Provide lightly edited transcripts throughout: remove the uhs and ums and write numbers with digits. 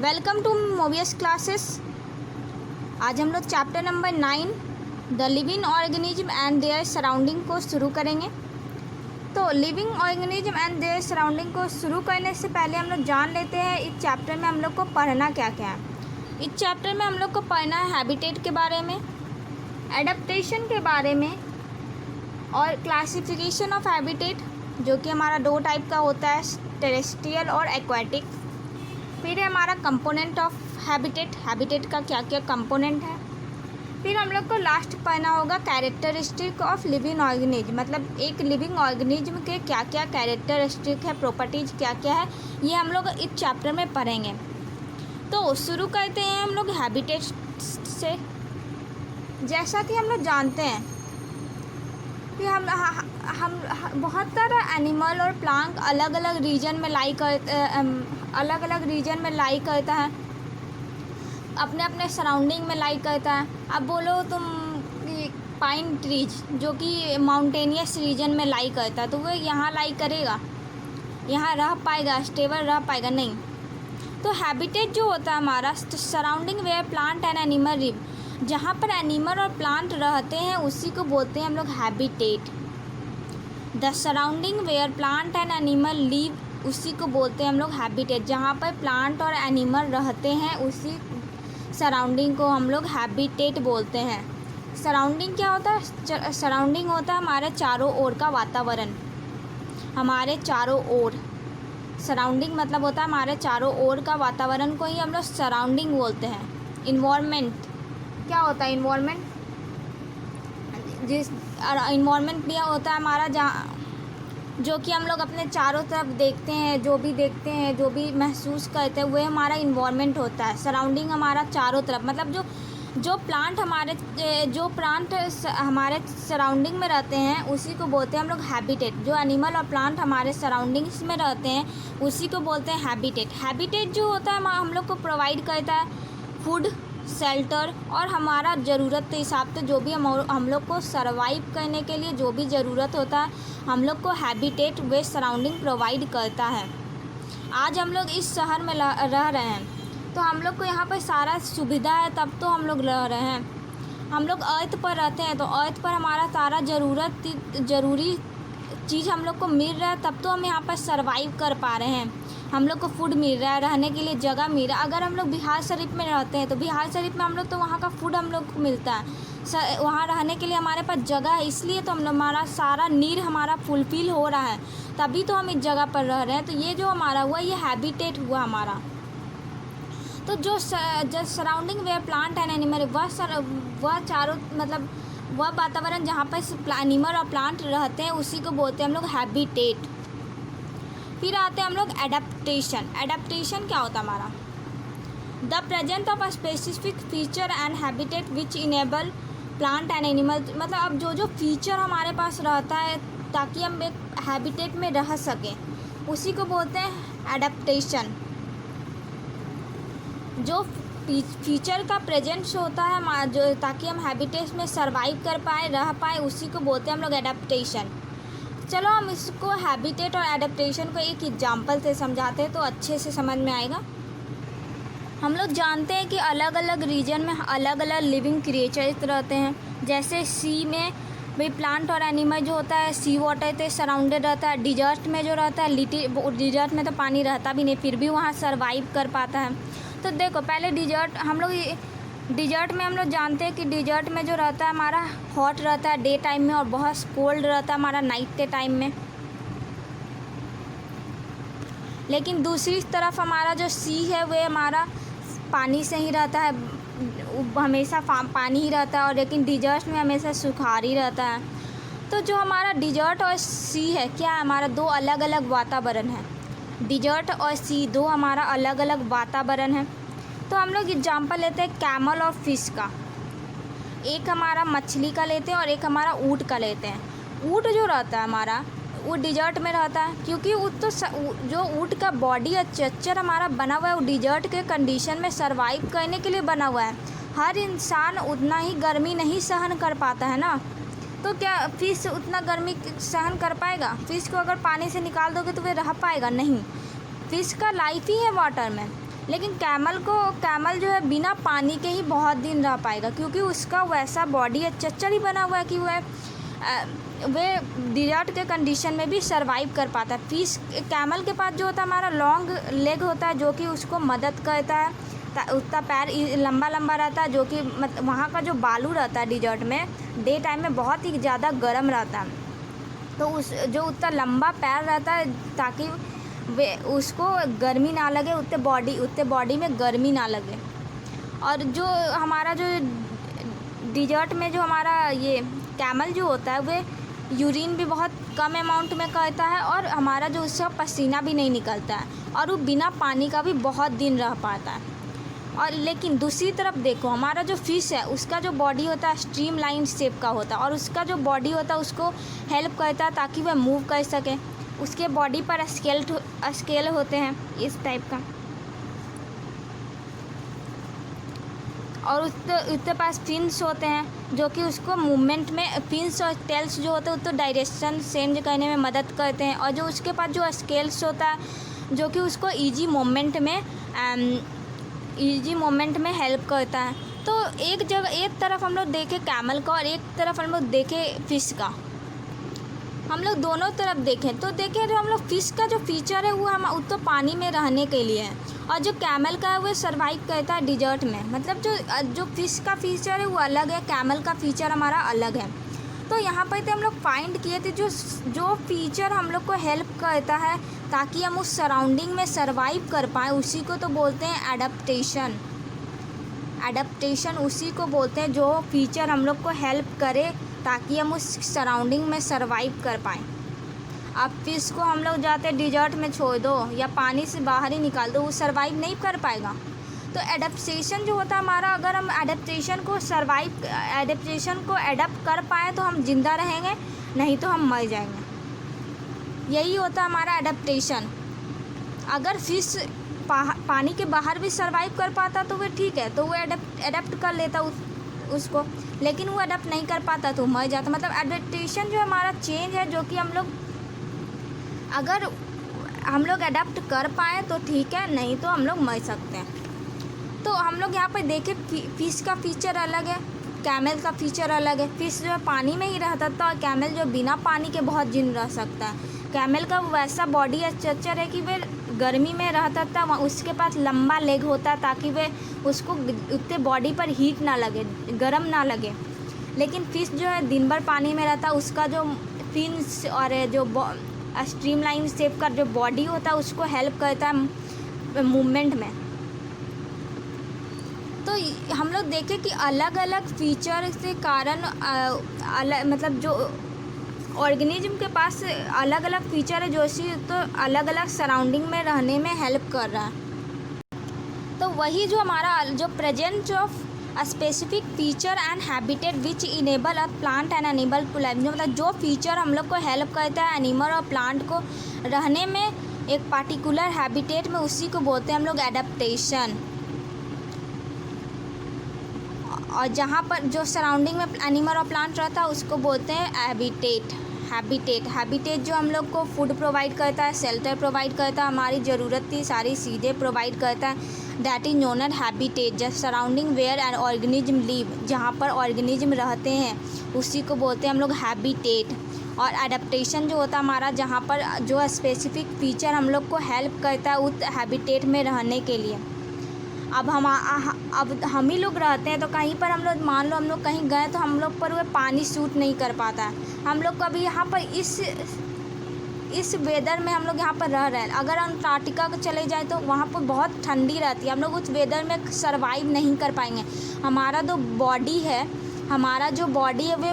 Welcome to Mobius classes. आज हम लोग chapter number 9 the living organism and their surrounding को शुरू करेंगे। तो living organism and their surrounding को शुरू करने से पहले हम लोग जान लेते हैं इस चैप्टर में हम लोग को पढ़ना क्या क्या है। इस चैप्टर में हम लोग को पढ़ना है हैबिटेट के बारे में, एडेप्टेशन के बारे में और क्लासिफिकेशन ऑफ हैबिटेट, जो कि हमारा दो टाइप का होता है, टेरेस्ट्रियल और एक्वाटिक। फिर है हमारा कंपोनेंट ऑफ हैबिटेट, हैबिटेट का क्या क्या कंपोनेंट है। फिर हम लोग को लास्ट पढ़ना होगा कैरेक्टरिस्टिक ऑफ लिविंग ऑर्गेनिज्म, मतलब एक लिविंग ऑर्गेनिज्म के क्या क्या कैरेक्टरिस्टिक है, प्रॉपर्टीज क्या क्या है, ये हम लोग इस चैप्टर में पढ़ेंगे। तो शुरू करते हैं हम लोग हैबिटेट से। जैसा कि हम लोग जानते हैं कि हम बहुत सारा एनिमल और प्लांट अलग अलग रीजन में अलग अलग रीजन में लाई करता है, अपने अपने सराउंडिंग में लाई करता है। अब बोलो तुम पाइन ट्रीज जो कि माउंटेनियस रीजन में लाई करता है, तो वो यहाँ लाई करेगा, यहाँ रह पाएगा, स्टेबल रह पाएगा? नहीं। तो हैबिटेट जो होता है हमारा surrounding where plant and animal live, जहाँ पर एनिमल और प्लांट रहते हैं उसी को बोलते हैं हम लोग habitat. The surrounding where plant and animal live, उसी को बोलते हैं हम लोग हैबिटेट। जहाँ पर प्लांट और एनिमल रहते हैं उसी सराउंडिंग को हम लोग हैबिटेट बोलते हैं। सराउंडिंग क्या होता है? सराउंडिंग होता है हमारे चारों ओर का वातावरण, हमारे चारों ओर। सराउंडिंग मतलब होता है हमारे चारों ओर का वातावरण को ही हम लोग सराउंडिंग बोलते हैं। इन्वायरमेंट क्या होता है? इन्वायरमेंट इन्वायरमेंट भी होता है हमारा जहाँ जो कि हम लोग अपने चारों तरफ देखते हैं, जो भी महसूस करते हैं वह हमारा इन्वायरमेंट होता है। सराउंडिंग हमारा चारों तरफ, मतलब जो प्लांट हमारे सराउंडिंग में रहते हैं उसी को बोलते हैं हम लोग हैबिटेट। जो एनिमल और प्लांट हमारे सराउंडिंग्स में रहते हैं उसी को बोलते हैं हैबिटेट। हैबिटेट जो होता है हम लोग को प्रोवाइड करता है फूड, शेल्टर और हमारा ज़रूरत के हिसाब से जो भी हम लोग को सर्वाइव करने के लिए जो भी ज़रूरत होता है हम लोग को हैबिटेट वे सराउंडिंग प्रोवाइड करता है। आज हम लोग इस शहर में रह रहे हैं तो हम लोग को यहाँ पर सारा सुविधा है, तब तो हम लोग रह रहे हैं। हम लोग अर्थ पर रहते हैं तो अर्थ पर हमारा सारा ज़रूरी चीज़ हम लोग को मिल रहा है, तब तो हम यहाँ पर सर्वाइव कर पा रहे हैं। हम लोग को फूड मिल रहा है, रहने के लिए जगह मिल रहा है। अगर हम लोग बिहार शरीफ में रहते हैं तो बिहार शरीफ में हम लोग तो वहाँ का फूड हम लोग को मिलता है, वहाँ रहने के लिए हमारे पास जगह है, इसलिए तो हमारा सारा नीड हमारा फुलफ़िल हो रहा है, तभी तो हम इस जगह पर रह रहे हैं। तो ये जो हमारा हुआ ये हैबिटेट हुआ हमारा। तो जो surrounding way plant and animal वह चारों मतलब वह वातावरण जहाँ पर एनिमल और प्लांट रहते हैं उसी को बोलते हैं हम लोग हैबिटेट। फिर आते हैं हम लोग एडेप्टेशन। एडेप्टेशन क्या होता है हमारा? The present of a specific feature and habitat which enable plant and animal, मतलब अब जो फीचर हमारे पास रहता है ताकि हम एक हैबिटेट में रह सकें उसी को बोलते हैं एडेप्टेशन। जो फीचर का प्रेजेंस होता है जो ताकि हम हैबिटेट में सर्वाइव कर पाए, रह पाए, उसी को बोलते हैं हम लोग एडेप्टेशन। चलो हम इसको हैबिटेट और एडेप्टेशन को एक एग्जांपल से समझाते हैं तो अच्छे से समझ में आएगा। हम लोग जानते हैं कि अलग अलग रीजन में अलग अलग लिविंग क्रिएचर्स रहते हैं। जैसे सी में भाई प्लांट और एनिमल जो होता है सी वाटर से सराउंडेड रहता है। डिजर्ट में जो रहता है डिजर्ट में तो पानी रहता भी नहीं, फिर भी वहाँ सर्वाइव कर पाता है। तो देखो पहले डिजर्ट में हम लोग जानते हैं कि डिजर्ट में जो रहता है हमारा हॉट रहता है डे टाइम में और बहुत कोल्ड रहता है हमारा नाइट के टाइम में। लेकिन दूसरी तरफ हमारा जो सी है वह हमारा पानी से ही रहता है, हमेशा पानी ही रहता है, और लेकिन डिजर्ट में हमेशा सुखार ही रहता है। तो जो हमारा डिजर्ट और सी है क्या है? हमारा दो अलग अलग वातावरण है। डिजर्ट और सी दो हमारा अलग अलग वातावरण है। तो हम लोग एग्जांपल लेते हैं कैमल और फिश का। एक हमारा मछली का लेते हैं और एक हमारा ऊँट का लेते हैं। ऊँट जो रहता है हमारा वो डिजर्ट में रहता है, क्योंकि जो ऊँट का बॉडी और स्ट्रक्चर हमारा बना हुआ है वो डिजर्ट के कंडीशन में सर्वाइव करने के लिए बना हुआ है। हर इंसान उतना ही गर्मी नहीं सहन कर पाता है ना, तो क्या फिश उतना गर्मी सहन कर पाएगा? फिश को अगर पानी से निकाल दोगे तो वे रह पाएगा नहीं। फिश का लाइफ ही है वाटर में। लेकिन कैमल जो है बिना पानी के ही बहुत दिन रह पाएगा, क्योंकि उसका वैसा बॉडी स्ट्रक्चर ही बना हुआ है कि वे डिजर्ट के कंडीशन में भी सरवाइव कर पाता है। फिश कैमल के पास जो होता है हमारा लॉन्ग लेग होता है, जो कि उसको मदद करता है, उसका पैर लंबा लंबा रहता है, जो कि वहाँ का जो बालू रहता है डिजर्ट में डे टाइम में बहुत ही ज़्यादा गर्म रहता है, तो उस जो उतना लंबा पैर रहता है ताकि वे उसको गर्मी ना लगे, उतने बॉडी में गर्मी ना लगे। और जो हमारा जो डिजर्ट में जो हमारा ये कैमल जो होता है वे यूरिन भी बहुत कम अमाउंट में करता है, और हमारा जो उसका पसीना भी नहीं निकलता है, और वो बिना पानी का भी बहुत दिन रह पाता है। और लेकिन दूसरी तरफ देखो, हमारा जो फ़िश है उसका जो बॉडी होता है स्ट्रीम लाइन शेप का होता है, और उसका जो बॉडी होता है उसको हेल्प करता है ताकि वह मूव कर सके। उसके बॉडी पर स्केल होते हैं इस टाइप का, और उसके पास फिन्स होते हैं जो कि उसको मूवमेंट में, फिन्स और टेल्स जो होते हैं उसको डायरेक्शन चेंज करने में मदद करते हैं। और जो उसके पास जो स्केल्स होता है जो कि उसको ईजी मोमेंट में हेल्प करता है। तो एक तरफ हम लोग देखें कैमल का और एक तरफ हम लोग देखें फ़िश का, हम लोग दोनों तरफ देखें तो देखें जो हम लोग फ़िश का जो फीचर है वो हम तो पानी में रहने के लिए है, और जो कैमल का है वो सर्वाइव करता है डिजर्ट में। मतलब जो फ़िश का फीचर है वो अलग है, कैमल का फीचर हमारा अलग है। तो यहाँ पर तो हम लोग फाइंड किए थे जो फीचर हम लोग को हेल्प करता है ताकि हम उस सराउंडिंग में सर्वाइव कर पाएँ, उसी को तो बोलते हैं एडप्टेशन उसी को बोलते हैं जो फीचर हम लोग को हेल्प करे ताकि हम उस सराउंडिंग में सर्वाइव कर पाएँ। अब फिश को हम लोग जाते डिजर्ट में छोड़ दो या पानी से बाहर ही निकाल दो, वो सर्वाइव नहीं कर पाएगा। तो एडप्टेशन जो होता है हमारा, अगर हम एडप्टेशन को एडप्ट कर पाएँ तो हम ज़िंदा रहेंगे, नहीं तो हम मर जाएंगे। यही होता है हमारा एडप्टेशन। अगर फिश पानी के बाहर भी सर्वाइव कर पाता तो वो ठीक है, तो वो एडप्ट कर लेता उसको, लेकिन वो अडप्ट नहीं कर पाता तो मर जाता। मतलब एडप्टेशन जो हमारा चेंज है, जो कि अगर हम लोग अडप्ट कर पाएँ तो ठीक है, नहीं तो हम लोग मर सकते हैं। तो हम लोग यहाँ पर देखें फिश का फीचर अलग है, कैमल का फीचर अलग है। फिश जो है पानी में ही रहता था और कैमल जो बिना पानी के बहुत दिन रह सकता है। कैमल का वैसा बॉडी स्ट्रक्चर है कि वह गर्मी में रहता था, उसके पास लंबा लेग होता ताकि वह उसको उतने बॉडी पर हीट ना लगे, गर्म ना लगे। लेकिन फ़िश जो है दिन भर पानी में रहता, उसका जो फिन्स और जो स्ट्रीमलाइन शेप का जो बॉडी होता है उसको हेल्प करता है मूवमेंट में। तो हम लोग देखें कि अलग अलग फीचर के कारण मतलब जो ऑर्गेनिज्म के पास अलग अलग फीचर है जो तो अलग अलग सराउंडिंग में रहने में हेल्प कर रहा है। तो वही जो हमारा जो presence of a specific feature and habitat which enable a plant and animal to live, मतलब जो फीचर हम लोग को हेल्प करता है एनिमल और प्लांट को रहने में एक पार्टिकुलर हैबिटेट में, उसी को बोलते हैं हम लोग एडप्टेशन। और जहाँ पर जो सराउंडिंग में एनिमल और प्लांट रहता है उसको बोलते हैं हैबिटेट जो हम लोग को फूड प्रोवाइड करता है, शेल्टर प्रोवाइड करता है, हमारी ज़रूरत की सारी चीज़ें प्रोवाइड करता है। That is known as habitat. Just surrounding where an organism live, जहाँ पर ऑर्गेनिज्म रहते हैं उसी को बोलते हैं हम लोग हैबिटेट। और एडप्टेशन जो होता है हमारा, जहाँ पर जो स्पेसिफिक फीचर हम लोग को हेल्प करता है उस हैबिटेट में रहने के लिए। अब हम ही लोग रहते हैं तो कहीं पर हम लोग मान लो हम लोग कहीं गए तो हम लोग पर वह पानी सूट नहीं कर पाता है। हम लोग कभी यहाँ पर इस वेदर में हम लोग यहाँ पर रह रहे हैं। अगर अंटार्कटिका को चले जाए तो वहाँ पर बहुत ठंडी रहती है, हम लोग उस वेदर में सर्वाइव नहीं कर पाएंगे। हमारा जो बॉडी है वे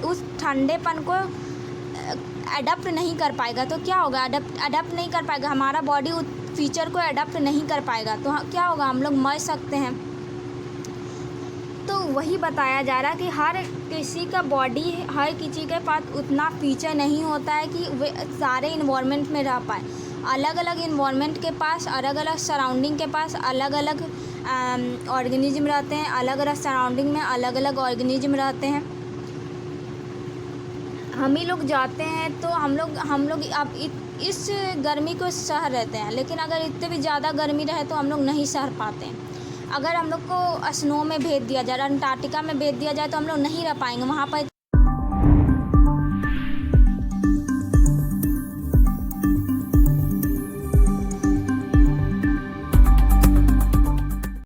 उस ठंडेपन को अडप्ट नहीं कर पाएगा। तो क्या होगा, अडप्ट नहीं कर पाएगा, हमारा बॉडी उस फीचर को अडप्ट नहीं कर पाएगा, तो क्या होगा, हम लोग मर सकते हैं। तो वही बताया जा रहा है कि हर किसी के पास उतना फीचर नहीं होता है कि वे सारे इन्वायरमेंट में रह पाए। अलग अलग इन्वायरमेंट के पास, अलग अलग सराउंडिंग के पास अलग अलग ऑर्गेनिज्म रहते हैं, अलग अलग सराउंडिंग में अलग अलग ऑर्गेनिज्म रहते हैं। हम ही लोग जाते हैं तो हम लोग अब इस गर्मी को सह रहते हैं, लेकिन अगर इतने भी ज़्यादा गर्मी रहे तो हम लोग नहीं सह पाते हैं। अगर हम लोग को स्नो में भेज दिया जाए, अंटार्कटिका में भेज दिया जाए तो हम लोग नहीं रह पाएंगे वहाँ पर।